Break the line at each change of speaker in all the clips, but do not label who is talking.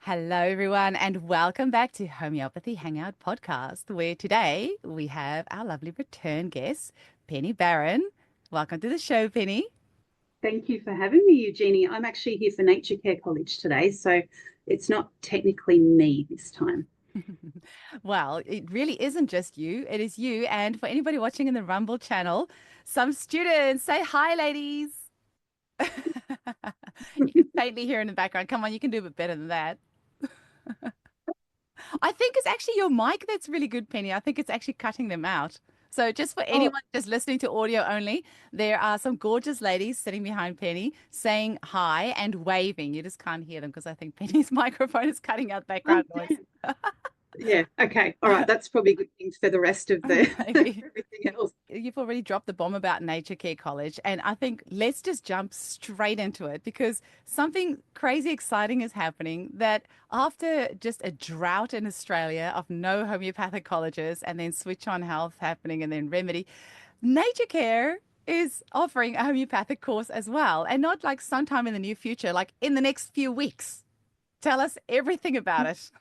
Hello, everyone, and welcome back to Homeopathy Hangout Podcast, where today we have our lovely return guest, Penny Barron. Welcome to the show, Penny.
Thank you for having me, Eugenie. I'm actually here for NatureCare College today, so it's not technically me this time.
Well, it really isn't just you, it is you. And for anybody watching in the Rumble channel, some students say hi, ladies. You can faintly hear in the background. Come on, you can do a bit better than that. I think it's actually your mic that's really good, Penny. I think it's actually cutting them out. So just for
Oh,
anyone just listening to audio only, there are some gorgeous ladies sitting behind Penny saying hi and waving. You just can't hear them because I think Penny's microphone is cutting out
oh,
background noise.
damn. Yeah, okay. All right, that's probably a good thing for the rest of the
Maybe.
everything else.
You've already dropped the bomb about Nature Care College, and I think let's just jump straight into it because something crazy exciting is happening that after just a drought in Australia of no homeopathic colleges and then Switch on Health happening and then Remedy, Nature Care is offering a homeopathic course as well, and not like sometime in the near future, like in the next few weeks. Tell us everything about it.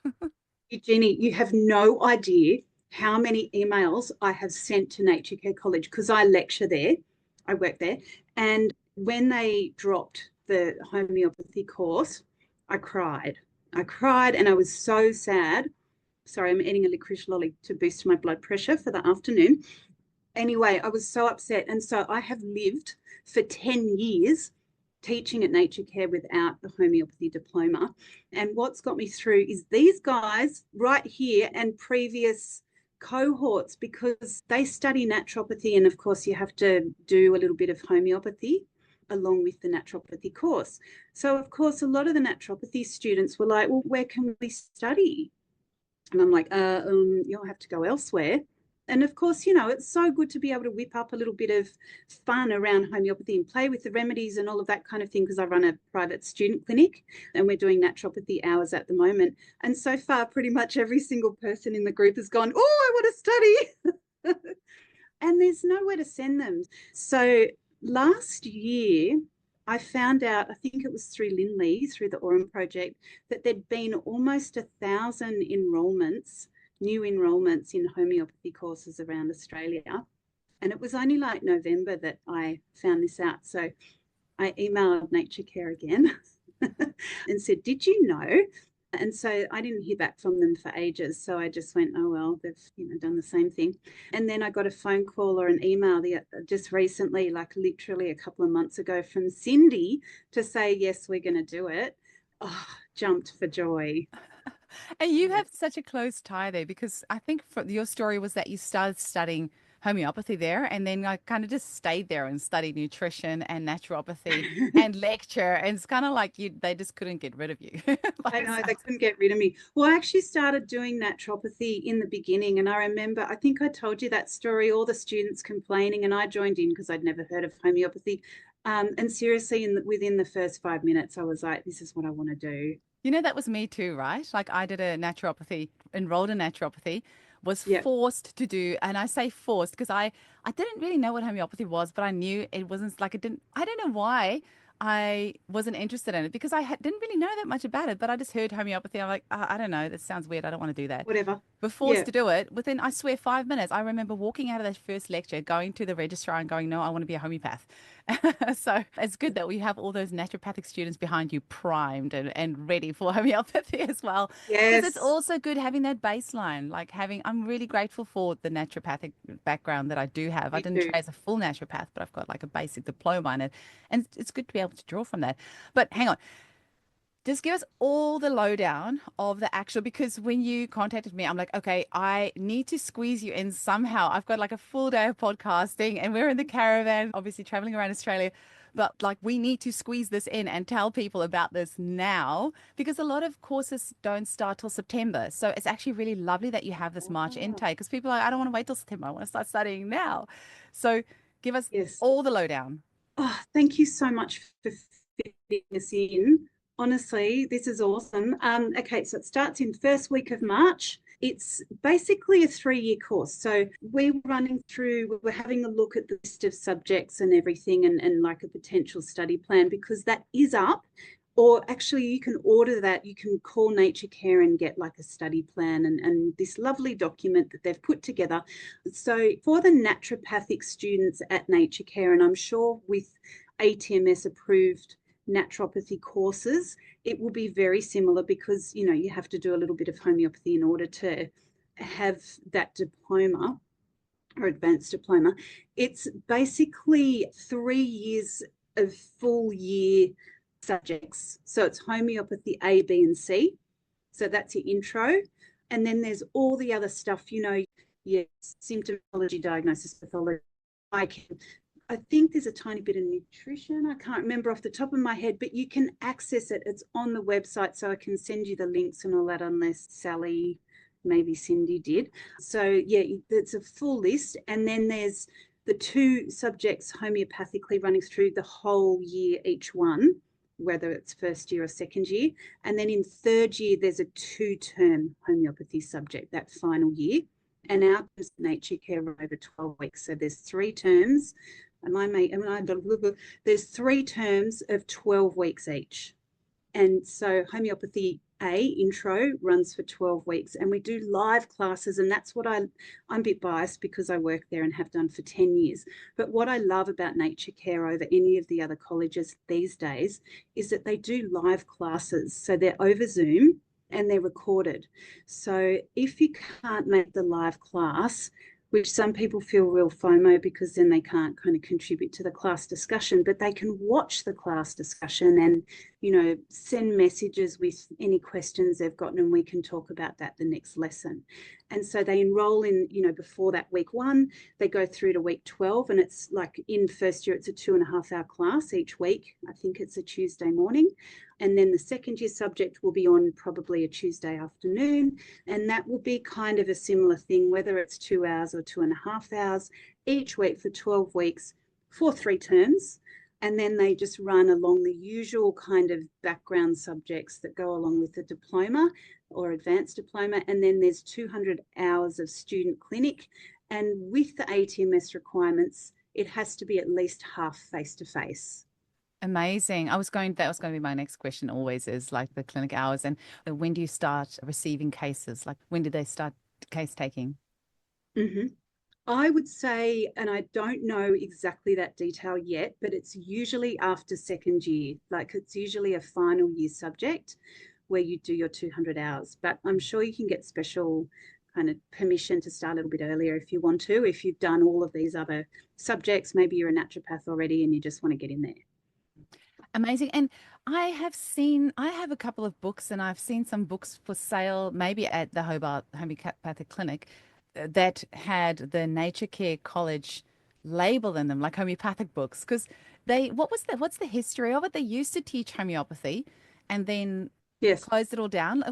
Eugenie, you have no idea how many emails I have sent to NatureCare College because I lecture there, I work there, and when they dropped the homeopathy course, I cried. I cried and I was so sad. Sorry, I'm eating a licorice lolly to boost my blood pressure for the afternoon. Anyway, I was so upset. And so I have lived for 10 years teaching at NatureCare without the homeopathy diploma. And what's got me through is these guys right here and previous cohorts because they study naturopathy. And of course, you have to do a little bit of homeopathy along with the naturopathy course. So, of course, a lot of the naturopathy students were like, well, where can we study? And I'm like, you'll have to go elsewhere. And of course, it's so good to be able to whip up a little bit of fun around homeopathy and play with the remedies and all of that kind of thing because I run a private student clinic and we're doing naturopathy hours at the moment. And so far, pretty much every single person in the group has gone, oh, I want to study. And there's nowhere to send them. So last year, I found out, I think it was through Linley, through the Aurum project, that there'd been almost 1,000 enrolments, new enrolments in homeopathy courses around Australia. And it was only like November that I found this out. So I emailed NatureCare again and said, did you know? And so I didn't hear back from them for ages. So I just went, oh, well, they've done the same thing. And then I got a phone call or an email just recently, like literally a couple of months ago from Cindy to say, yes, we're going to do it. Oh, jumped for joy.
And you
Yeah.
have such a close tie there because I think your story was that you started studying homeopathy there and then I kind of just stayed there and studied nutrition and naturopathy and lecture. And it's kind of like they just couldn't get rid of you.
I
Like it
know they
sounds.
couldn't get rid of me. Well, I actually started doing naturopathy in the beginning. And I remember, I think I told you that story, all the students complaining, and I joined in because I'd never heard of homeopathy. And seriously, within the first 5 minutes, I was like, this is what I want to do.
You know, that was me too, right? Like I did a naturopathy, enrolled in naturopathy, was
Yeah.
forced to do, and I say forced because I didn't really know what homeopathy was, but I knew it wasn't like it didn't. I don't know why I wasn't interested in it because didn't really know that much about it, but I just heard homeopathy. I'm like, I don't know, that sounds weird. I don't want to do that.
Whatever.
We're forced
Yeah.
to do it within, I swear, 5 minutes. I remember walking out of that first lecture, going to the registrar and going, no, I want to be a homeopath. So it's good that we have all those naturopathic students behind you primed and ready for homeopathy as well. Because it's
Yes.
also good having that baseline, like I'm really grateful for the naturopathic background that I do have. I
Me
didn't
too.
train as a full naturopath, but I've got like a basic diploma in it. And it's good to be able to draw from that. But hang on, just give us all the lowdown of the actual, because when you contacted me, I'm like, okay, I need to squeeze you in somehow. I've got like a full day of podcasting and we're in the caravan, obviously traveling around Australia. But like, we need to squeeze this in and tell people about this now because a lot of courses don't start till September. So it's actually really lovely that you have this March
Oh,
intake because people are like, I don't want to wait till September. I want to start studying now. So give us
yes.
all the lowdown.
Oh, thank you so much for fitting us in. Honestly, this is awesome. Okay, so it starts in first week of March. It's basically a 3-year course. So we're having a look at the list of subjects and everything and like a potential study plan because that is up or actually you can order that. You can call NatureCare and get like a study plan and this lovely document that they've put together. So for the naturopathic students at NatureCare, and I'm sure with ATMS approved naturopathy courses, it will be very similar because, you know, you have to do a little bit of homeopathy in order to have that diploma or advanced diploma. It's basically 3 years of full year subjects. So it's homeopathy A, B, and C. So that's your intro. And then there's all the other stuff, you know, your symptomology, diagnosis, pathology. I think there's a tiny bit of nutrition. I can't remember off the top of my head, but you can access it. It's on the website, so I can send you the links and all that, unless Sally, maybe Cindy did. So yeah, it's a full list. And then there's the 2 subjects homeopathically running through the whole year, each one, whether it's first year or second year. And then in third year, there's a 2-term homeopathy subject, that final year. And our NatureCare run over 12 weeks. So there's 3 terms. There's 3 terms of 12 weeks each. And so homeopathy A intro runs for 12 weeks, and we do live classes. And that's what I'm a bit biased because I work there and have done for 10 years. But what I love about NatureCare over any of the other colleges these days is that they do live classes. So they're over Zoom and they're recorded. So if you can't make the live class, which some people feel real FOMO because then they can't kind of contribute to the class discussion, but they can watch the class discussion and, you know, send messages with any questions they've gotten, and we can talk about that the next lesson. And so they enroll in, you know, before that week 1, they go through to week 12, and it's like in first year, it's a 2.5-hour class each week. I think it's a Tuesday morning. And then the second year subject will be on probably a Tuesday afternoon. And that will be kind of a similar thing, whether it's 2 hours or 2.5 hours each week for 12 weeks for 3 terms. And then they just run along the usual kind of background subjects that go along with the diploma or advanced diploma. And then there's 200 hours of student clinic. And with the ATMS requirements, it has to be at least half face-to-face.
Amazing. That was going to be my next question always, is like the clinic hours, and when do you start receiving cases? Like when do they start case taking?
Mm-hmm. I would say, and I don't know exactly that detail yet, but it's usually after second year. Like it's usually a final year subject where you do your 200 hours. But I'm sure you can get special kind of permission to start a little bit earlier if you want to, if you've done all of these other subjects. Maybe you're a naturopath already and you just want to get in there.
Amazing. And I have a couple of books, and I've seen some books for sale, maybe at the Hobart Homeopathic Clinic, that had the NatureCare College label in them, like homeopathic books. Because what's the history of it? They used to teach homeopathy and then
Yes.
closed it all down.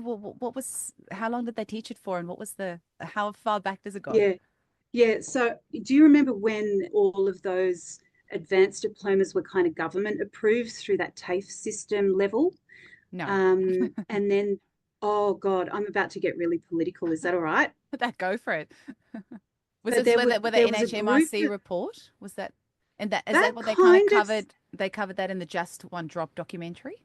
How long did they teach it for? And how far back does it go?
Yeah. Yeah. So do you remember when all of those advanced diplomas were kind of government approved through that TAFE system level?
No.
And then, oh God, I'm about to get really political. Is that all right?
That Go for it. Was
But
it with the
there was a group
NHMRC
of
report? Was that and that is that
that
what they kind of
kind of
covered? They covered that in the Just One Drop documentary?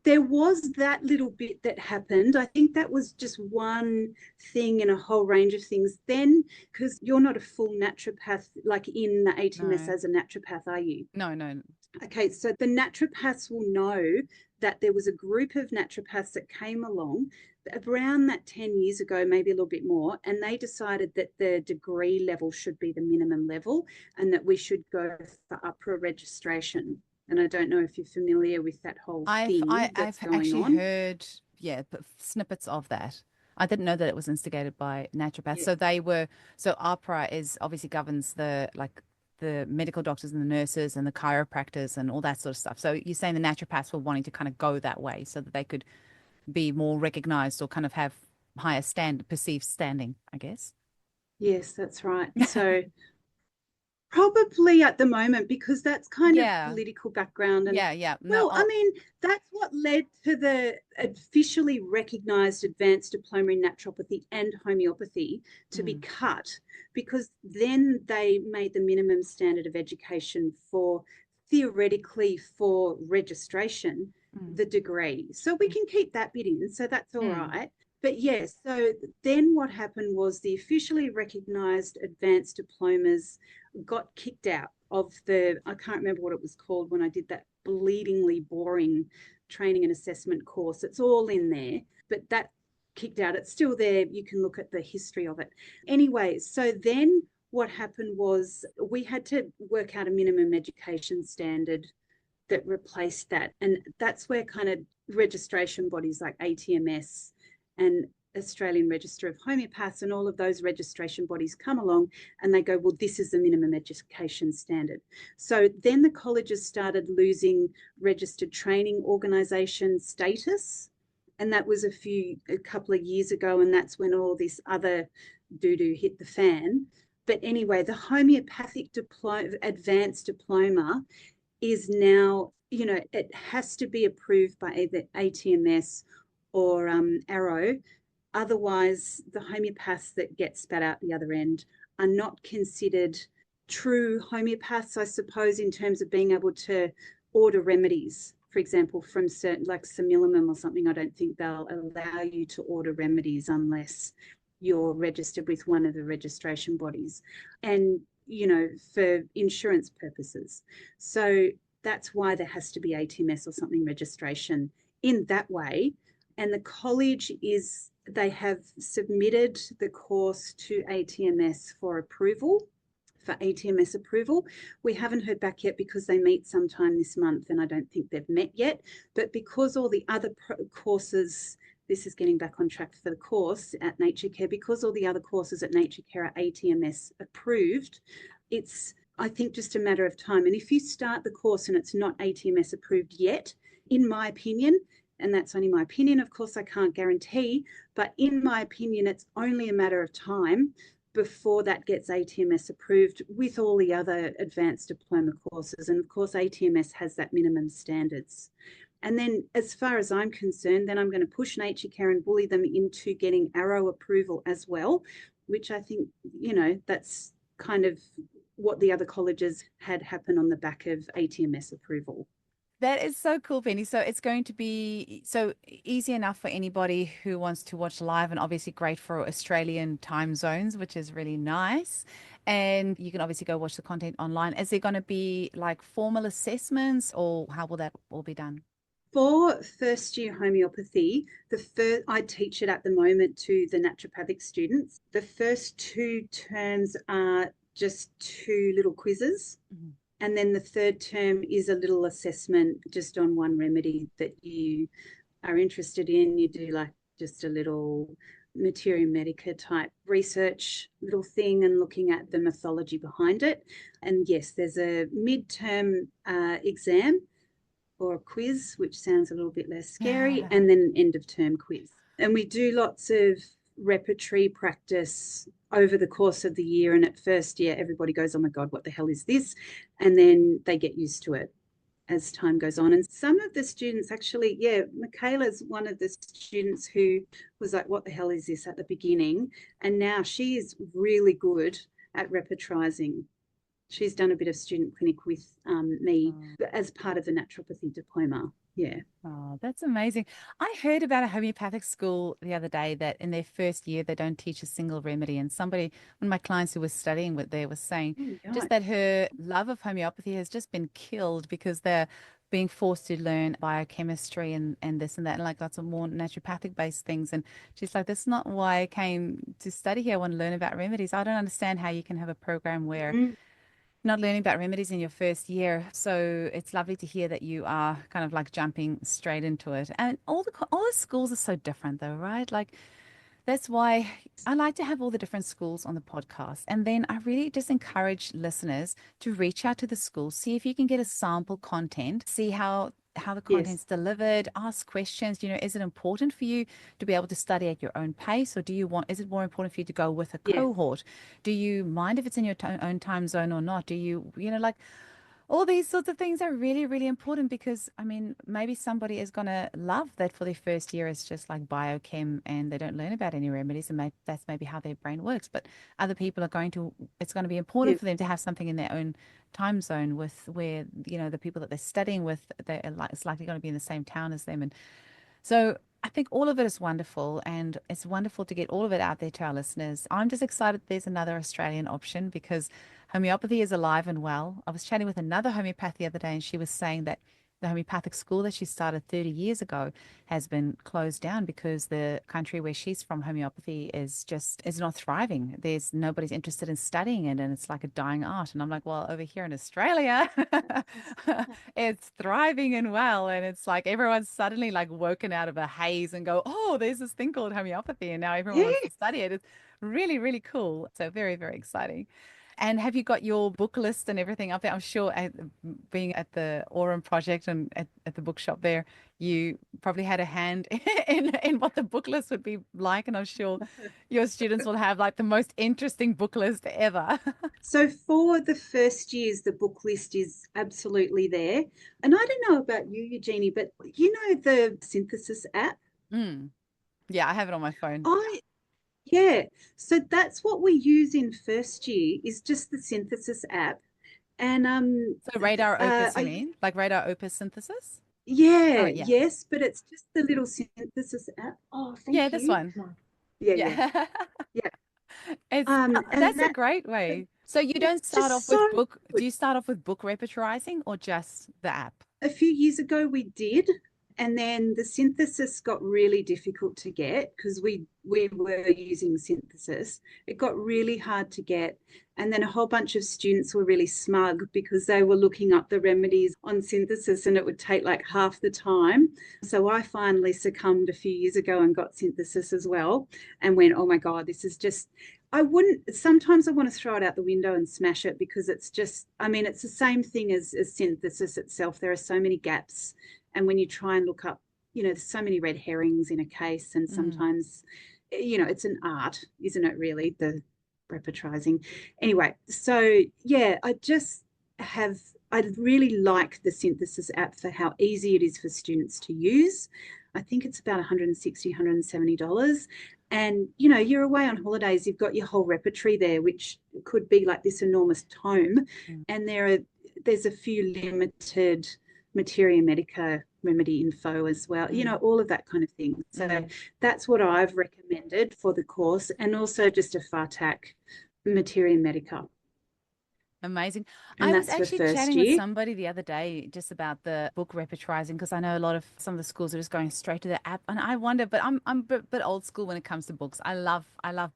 there was that little bit that happened. I think that was just one thing in a whole range of things. Then, because you're not a full naturopath, like in the ATMS
No.
as a naturopath, are you?
No, no.
Okay, so the naturopaths will know that there was a group of naturopaths that came along around that 10 years ago, maybe a little bit more, and they decided that the degree level should be the minimum level and that we should go for upper registration. And I don't know if you're familiar with that whole thing
I've
that's going
actually
on.
heard, yeah, snippets of that. I didn't know that it was instigated by naturopaths.
Yeah.
So APRA is obviously governs the medical doctors and the nurses and the chiropractors and all that sort of stuff. So you're saying the naturopaths were wanting to kind of go that way so that they could be more recognized or kind of have perceived standing, I guess.
Yes, that's right. So probably at the moment, because that's kind of
Yeah.
political background. And
Yeah. No,
well, I mean, that's what led to the officially recognized advanced diploma in naturopathy and homeopathy to be
mm,
cut, because then they made the minimum standard of education for theoretically for registration the degree. So we
Mm.
can keep that bit in. So that's all
Mm.
right. But yes, so then what happened was the officially recognised advanced diplomas got kicked out of the, I can't remember what it was called when I did that bleedingly boring training and assessment course. It's all in there, but that kicked out. It's still there. You can look at the history of it. Anyway, so then what happened was we had to work out a minimum education standard that replaced that. And that's where kind of registration bodies like ATMS and Australian Register of Homeopaths and all of those registration bodies come along and they go, well, this is the minimum education standard. So then the colleges started losing registered training organisation status. And that was a couple of years ago. And that's when all this other doo-doo hit the fan. But anyway, the homeopathic advanced diploma is now, it has to be approved by either ATMS or Arrow. Otherwise, the homeopaths that get spat out the other end are not considered true homeopaths, I suppose, in terms of being able to order remedies. For example, from certain, like similimum or something, I don't think they'll allow you to order remedies unless you're registered with one of the registration bodies. And for insurance purposes. So that's why there has to be ATMS or something registration in that way. And the college they have submitted the course to ATMS for approval, for ATMS approval. We haven't heard back yet because they meet sometime this month and I don't think they've met yet. But because all the other courses, this is getting back on track for the course at NatureCare, because all the other courses at NatureCare are ATMS approved, it's, I think, just a matter of time. And if you start the course and it's not ATMS approved yet, in my opinion, and that's only my opinion, of course, I can't guarantee, but in my opinion, it's only a matter of time before that gets ATMS approved with all the other advanced diploma courses. And of course, ATMS has that minimum standards. And then as far as I'm concerned, then I'm going to push NatureCare and bully them into getting Arrow approval as well, which I think, that's kind of what the other colleges had happen on the back of ATMS approval.
That is so cool, Penny. So it's going to be so easy enough for anybody who wants to watch live and obviously great for Australian time zones, which is really nice. And you can obviously go watch the content online. Is there going to be like formal assessments or how will that all be done?
For first year homeopathy, I teach it at the moment to the naturopathic students. The first 2 terms are just 2 little quizzes.
Mhm.
And then the third term is a little assessment just on one remedy that you are interested in. You do like just a little materia medica type research little thing and looking at the mythology behind it. And yes, there's a midterm exam or a quiz, which sounds a little bit less scary, and then an end of term quiz. And we do lots of repertory practice over the course of the year. And at first, yeah, everybody goes, oh my God, what the hell is this? And then they get used to it as time goes on. And some of the students actually, yeah, Michaela's one of the students who was like, what the hell is this at the beginning? And now she is really good at repertorizing. She's done a bit of student clinic with me as part of the naturopathy diploma. Yeah.
Oh, that's amazing. I heard about a homeopathic school the other day that in their first year they don't teach a single remedy. And somebody, one of my clients who was studying with there was saying just that her love of homeopathy has just been killed because they're being forced to learn biochemistry and this and that and like lots of more naturopathic based things. And she's like, that's not why I came to study here. I want to learn about remedies. I don't understand how you can have a program where
Mm,
not learning about remedies in your first year. So it's lovely to hear that you are kind of like jumping straight into it. And all the schools are so different though, right? Like that's why I like to have all the different schools on the podcast. And then I really just encourage listeners to reach out to the school, see if you can get a sample content, see how the
yes.
content's delivered, ask questions. Is it important for you to be able to study at your own pace, or is it more important for you to go with a
Yes.
cohort? Do you mind if it's in your own time zone or not? Do you, like, all these sorts of things are really, really important because, I mean, maybe somebody is going to love that for their first year. It's just like biochem and they don't learn about any remedies, and that's maybe how their brain works. But other people are going to, it's going to be
Yeah.
important for them to have something in their own time zone with where, the people that they're studying with, it's likely going to be in the same town as them. And so I think all of it is wonderful, and it's wonderful to get all of it out there to our listeners. I'm just excited there's another Australian option because homeopathy is alive and well. I was chatting with another homeopath the other day, and she was saying that the homeopathic school that she started 30 years ago has been closed down because the country where she's from, homeopathy is not thriving. There's nobody's interested in studying it, and it's like a dying art. And I'm like, well, over here in Australia, it's thriving and well, and it's like everyone's suddenly like woken out of a haze and go, oh, there's this thing called homeopathy, and now everyone wants
Yeah.
to study it. It's really, really cool. So very, very exciting. And have you got your book list and everything up there? I'm sure being at the Aurum project and at the bookshop there, you probably had a hand in what the book list would be like. And I'm sure your students will have like the most interesting book list ever.
So for the first years, the book list is absolutely there. And I don't know about you, Eugenie, but you know the Synthesis app?
Mm. Yeah, I have it on my phone.
I Yeah. So that's what we use in first year is just the Synthesis app. And
So radar opus, you
I
mean? Like radar opus synthesis? Oh,
yeah,
yeah.
yes, but it's just the little Synthesis app. Oh,
Yeah,
thank
this
you.
one.
Yeah, yeah,
Yeah.
yeah.
It's
And
that's a
that
great way. So you don't
it's
start
just
off
so
with book, do
good.
you start off with book repertorizing or just the app?
A few years ago we did, and then the synthesis got really difficult to get because we were using synthesis. It got really hard to get, and then a whole bunch of students were really smug because they were looking up the remedies on synthesis and it would take like half the time. So I finally succumbed a few years ago and got synthesis as well, and went, oh my god, this is just, I wouldn't, sometimes I want to throw it out the window and smash it because it's just, I mean, it's the same thing as synthesis itself. There are so many gaps. And when you try and look up, there's so many red herrings in a case. And
Mm.
sometimes, it's an art, isn't it, really? The repertorizing. Anyway, so yeah, have, I really like the synthesis app for how easy it is for students to use. I think it's about $160, $170. And you're away on holidays, you've got your whole repertory there, which could be like this enormous tome.
Mm.
And there's a few limited materia medica remedy info as well,
Mm.
all of that kind of thing. So
Mm.
that's what I've recommended for the course, and also just a FARTAC materia medica,
Amazing.
and
I was
that's for
actually
first
chatting with
year.
somebody the other day just about the book repertorizing because I know a lot of some of the schools are just going straight to the app, and I wonder, but I'm a bit old school when it comes to books. I love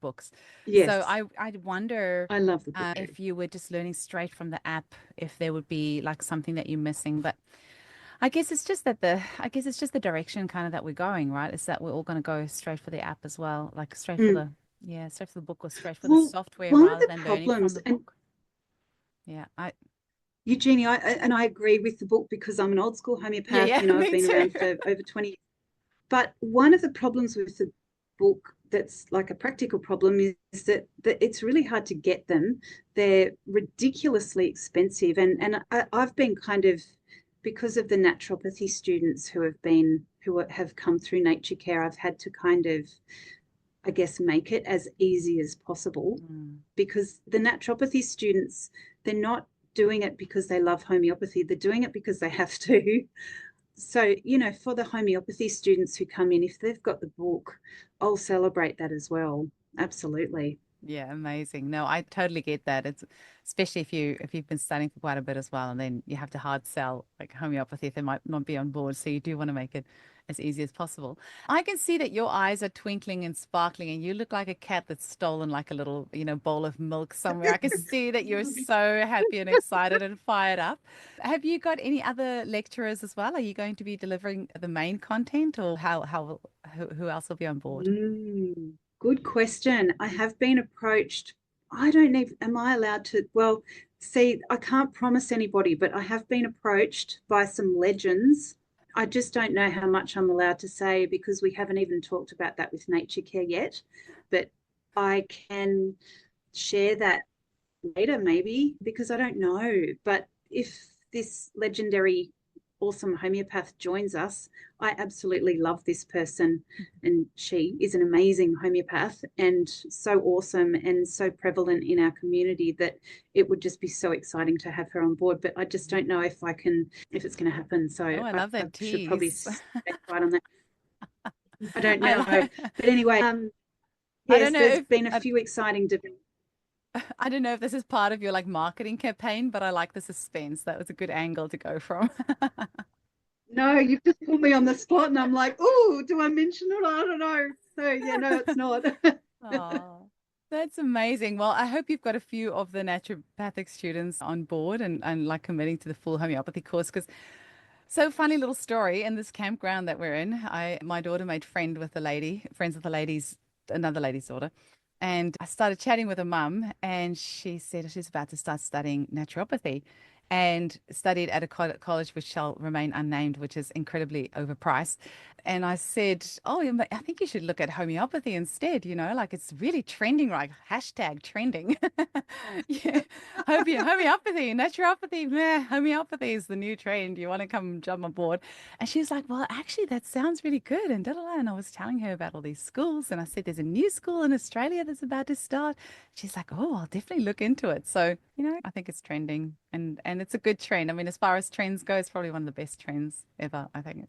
books, so
Yes,
I wonder
I love the book too.
if you were just learning straight from the app, if there would be like something that you're missing. But I guess it's just the direction kind of that we're going, right? Is that we're all going to go straight for the app as well, like straight for
Mm.
the yeah, straight for the book or straight for the
Well,
software
one of
rather
the
than learning from
problems,
the
and
book. Yeah, I
Eugenie, I agree with the book because I'm an old school
yeah,
homeopath.
yeah,
I've
me
been
too.
around for over 20 years. But one of the problems with the book that's like a practical problem is that it's really hard to get them. They're ridiculously expensive. And I've been kind of, because of the naturopathy students who have come through NatureCare, I've had to kind of, I guess, make it as easy as possible
Mm.
because the naturopathy students, they're not doing it because they love homeopathy. They're doing it because they have to. So, for the homeopathy students who come in, if they've got the book, I'll celebrate that as well. Absolutely.
Yeah, amazing. No, I totally get that. It's especially if you've been studying for quite a bit as well, and then you have to hard sell like homeopathy if they might not be on board. So you do want to make it as easy as possible. I can see that your eyes are twinkling and sparkling, and you look like a cat that's stolen like a little, bowl of milk somewhere. I can see that you're so happy and excited and fired up. Have you got any other lecturers as well? Are you going to be delivering the main content, or who else will be on board?
Good question. I have been approached. I don't know, am I allowed to? Well, see, I can't promise anybody, but I have been approached by some legends. I just don't know how much I'm allowed to say because we haven't even talked about that with NatureCare yet. But I can share that later, maybe, because I don't know. But if this legendary, awesome homeopath joins us, I absolutely love this person. And she is an amazing homeopath and so awesome and so prevalent in our community that it would just be so exciting to have her on board. But I just don't know if it's going to happen. So
Oh, I love
I
that
should probably
tease.
stay quiet on that. I don't
I
know.
like,
But anyway,
I don't
yes,
know
there's
if
been a few exciting developments.
I don't know if this is part of your like marketing campaign, but I like the suspense. That was a good angle to go from.
No, you've just put me on the spot, and I'm like, oh, do I mention it? I don't know. So yeah, no, it's not.
Oh, that's amazing. Well, I hope you've got a few of the naturopathic students on board and like committing to the full homeopathy course because so funny little story in this campground that we're in. My daughter made friends with the ladies, another lady's daughter. And I started chatting with her mum, and she said she's about to start studying naturopathy and studied at a college which shall remain unnamed, which is incredibly overpriced. And I said, oh, I think you should look at homeopathy instead, like it's really trending, right? Hashtag trending. Yeah. Homeopathy, naturopathy, meh, homeopathy is the new trend. You want to come jump on board? And she was like, well, actually, that sounds really good. And da, da, da. And I was telling her about all these schools. And I said, there's a new school in Australia that's about to start. She's like, oh, I'll definitely look into it. So, I think it's trending and it's a good trend. I mean, as far as trends go, it's probably one of the best trends ever, I think.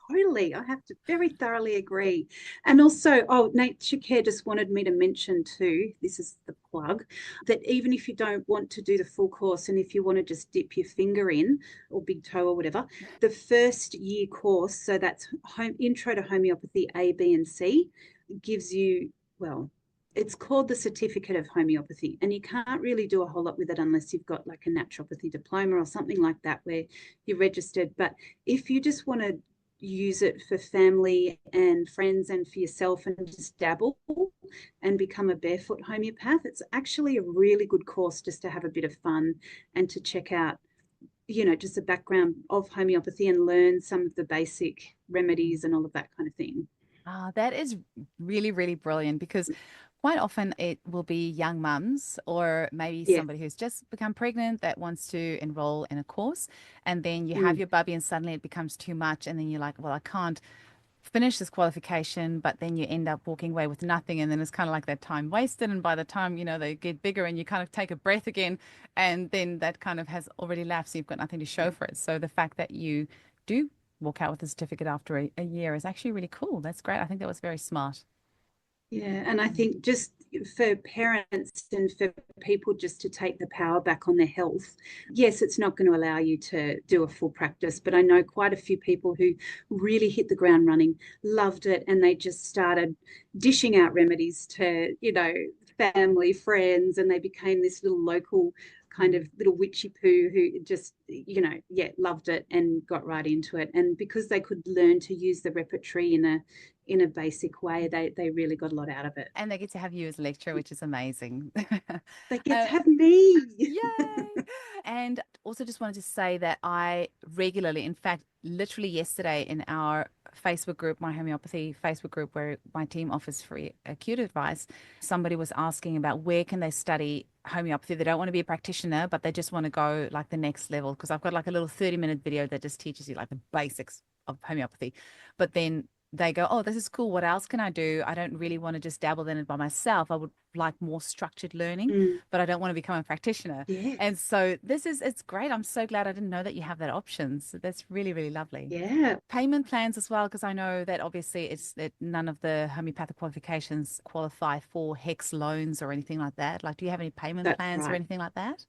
Totally. I have to very thoroughly agree. And also, NatureCare just wanted me to mention too, this is the plug, that even if you don't want to do the full course and if you want to just dip your finger in or big toe or whatever, the first year course, so that's Intro to Homeopathy A, B, and C, gives you, well, it's called the Certificate of Homeopathy, and you can't really do a whole lot with it unless you've got like a naturopathy diploma or something like that where you're registered. But if you just want to use it for family and friends and for yourself and just dabble and become a barefoot homeopath, it's actually a really good course just to have a bit of fun and to check out, just the background of homeopathy and learn some of the basic remedies and all of that kind of thing.
Ah, that is really, really brilliant because quite often it will be young mums or maybe
Yeah.
somebody who's just become pregnant that wants to enroll in a course. And then you have
Mm.
your bubby and suddenly it becomes too much. And then you're like, well, I can't finish this qualification, but then you end up walking away with nothing. And then it's kind of like that time wasted. And by the time, they get bigger and you kind of take a breath again, and then that kind of has already lapsed. So you've got nothing to show for it. So the fact that you do walk out with a certificate after a year is actually really cool. That's great. I think that was very smart.
Yeah, and I think just for parents and for people just to take the power back on their health, yes, it's not going to allow you to do a full practice, but I know quite a few people who really hit the ground running, loved it, and they just started dishing out remedies to, family, friends, and they became this little local kind of little witchy poo who just, yeah, loved it and got right into it. And because they could learn to use the repertory in a basic way, they really got a lot out of it.
And they get to have you as a lecturer, which is amazing.
They get to
Uh,
have me.
Yay! And also just wanted to say that I regularly, in fact, literally yesterday in our Facebook group, my homeopathy Facebook group, where my team offers free acute advice, somebody was asking about where can they study homeopathy. They don't want to be a practitioner, but they just want to go like the next level. Because I've got like a little 30-minute video that just teaches you like the basics of homeopathy. But then they go, oh, this is cool. What else can I do? I don't really want to just dabble in it by myself. I would like more structured learning,
Mm,
but I don't want to become a practitioner.
yeah,
And so it's great. I'm so glad I didn't know that you have that option. So that's really, really lovely.
yeah,
Payment plans as well, because I know that obviously it's that none of the homeopathic qualifications qualify for HEX loans or anything like that. Like, do you have any payment
that's
plans or
right.
anything like that?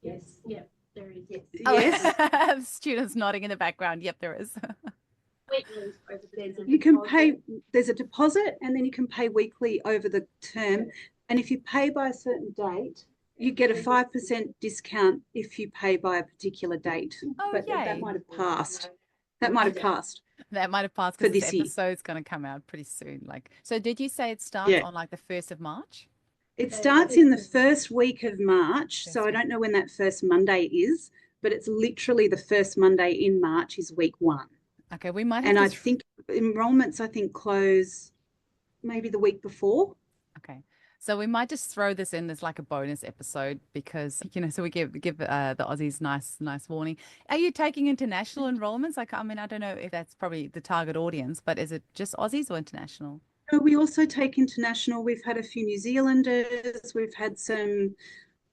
Yes, yep, there is, yes.
Yes,
Oh, students nodding in the background. Yep, there is.
Weekly over there's a
you can
deposit.
pay, there's a deposit and then you can pay weekly over the term. And if you pay by a certain date, you get a 5% discount if you pay by a particular date.
Oh,
But that
yay.
might have passed. That might have passed
That might have passed
for
because this
this year.
episode's going to come out pretty soon. Like, so did you say it starts
Yeah.
on like the 1st of March?
It starts in the first week of March.
First
So I
week.
don't know when that first Monday is, but it's literally the first Monday in March is week 1.
Okay, we might have
And
to.
I think enrollments, close maybe the week before.
Okay. So we might just throw this in as like a bonus episode because, so we give the Aussies nice warning. Are you taking international enrollments? Like, I mean, I don't know if that's probably the target audience, but is it just Aussies or international?
We also take international. We've had a few New Zealanders. We've had some,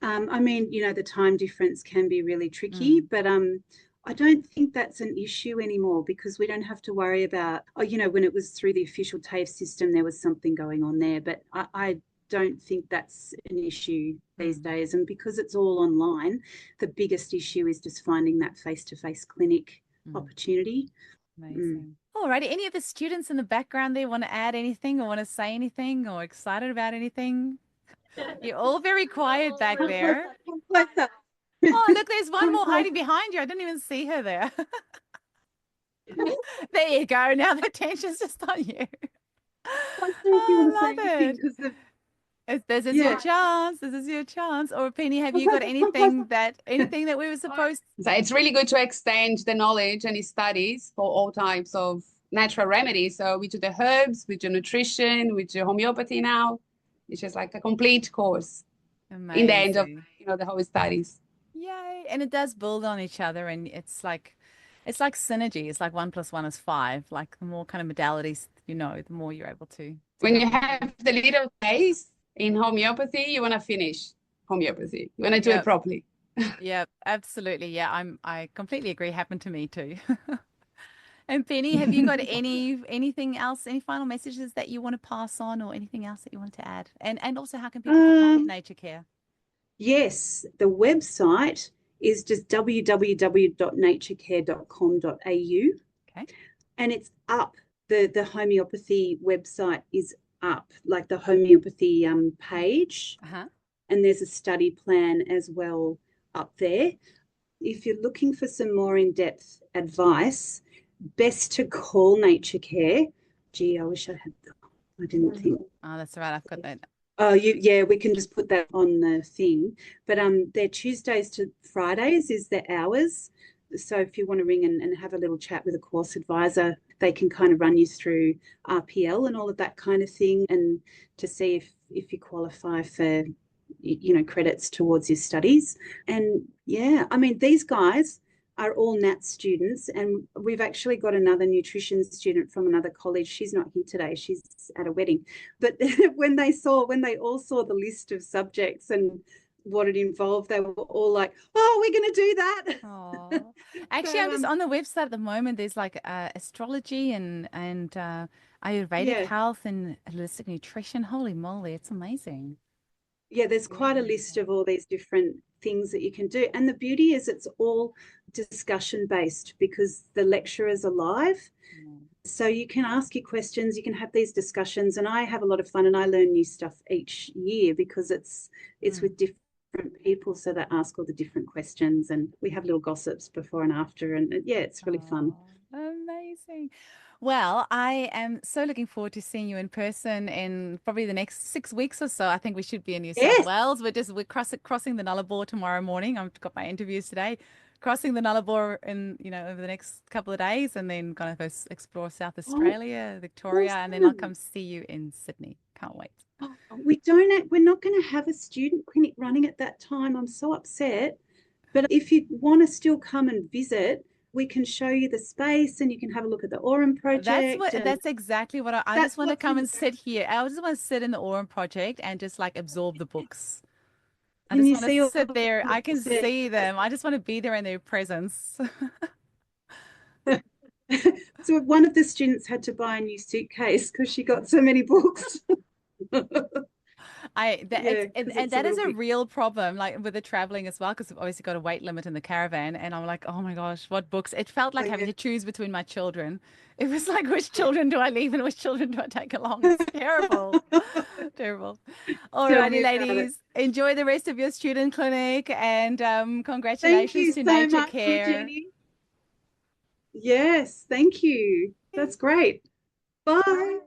I mean, the time difference can be really tricky, but I don't think that's an issue anymore because we don't have to worry about, when it was through the official TAFE system, there was something going on there. But I don't think that's an issue these days. And because it's all online, the biggest issue is just finding that face-to-face clinic opportunity.
Amazing. Alrighty. Any of the students in the background there want to add anything or want to say anything or excited about anything? You're all very quiet back there. Oh, look, there's one more hiding behind you. I didn't even see her there. There you go. Now the attention's just on you. I love it. This is your chance. This is your chance. Or Penny, have you got anything that we were supposed to?
So it's really good to extend the knowledge and studies for all types of natural remedies. So we do the herbs, we do nutrition, we do homeopathy now. It's just like a complete course.
Amazing.
In the end of the whole studies.
Yay. And it does build on each other, and it's like synergy. It's like 1 + 1 is 5. Like the more kind of modalities, the more you're able to
when you have the little taste in homeopathy, you want to finish homeopathy. You want to do it properly.
Yeah, absolutely. Yeah, I completely agree. Happened to me too. And Penny, have you got anything else, any final messages that you want to pass on or anything else that you want to add? And also, how can people get NatureCare?
Yes, the website is just www.naturecare.com.au.
Okay.
And it's up. The homeopathy website is up, like the homeopathy page. And there's a study plan as well up there. If you're looking for some more in-depth advice, best to call NatureCare. Gee, I wish I had I didn't think.
Oh, that's right. I've got that.
Oh, yeah, we can just put that on the thing. But they're Tuesdays to Fridays is their hours. So if you want to ring and have a little chat with a course advisor, they can kind of run you through RPL and all of that kind of thing, and to see if you qualify for, credits towards your studies. And yeah, I mean, these guys are all Nat students, and we've actually got another nutrition student from another college. She's not here today. She's at a wedding. But when they all saw the list of subjects and what it involved, they were all like, oh, we're going to do that.
Oh, actually, I'm just on the website at the moment. There's like astrology and Ayurvedic health and holistic nutrition. Holy moly, it's amazing.
Yeah, there's quite a list of all these different things that you can do. And the beauty is it's all discussion based because the lecturers are live. So you can ask your questions, you can have these discussions, and I have a lot of fun and I learn new stuff each year because it's with different people, so they ask all the different questions and we have little gossips before and after, and yeah, it's really fun.
Amazing. Well, I am so looking forward to seeing you in person in probably the next 6 weeks or so. I think we should be in New South Wales. We're crossing the Nullarbor tomorrow morning. I've got my interviews today. Crossing the Nullarbor in, over the next couple of days, and then going to go explore South Australia, Victoria, and then I'll come see you in Sydney. Can't wait.
We're not going to have a student clinic running at that time. I'm so upset. But if you want to still come and visit, we can show you the space and you can have a look at the Aurum project.
That's exactly what I just want to come and sit here. I just want to sit in the Aurum project and just like absorb the books. I just want to sit there. I can see them. I just want to be there in their presence.
So one of the students had to buy a new suitcase because she got so many books.
That is a real problem, like with the traveling as well, because we've obviously got a weight limit in the caravan, and I'm like, oh my gosh, what books? It felt like having to choose between my children. It was like, which children do I leave and which children do I take along? It's terrible. Terrible. All righty, ladies, enjoy the rest of your student clinic, and congratulations to NatureCare.
Yes, thank you. That's great. Bye.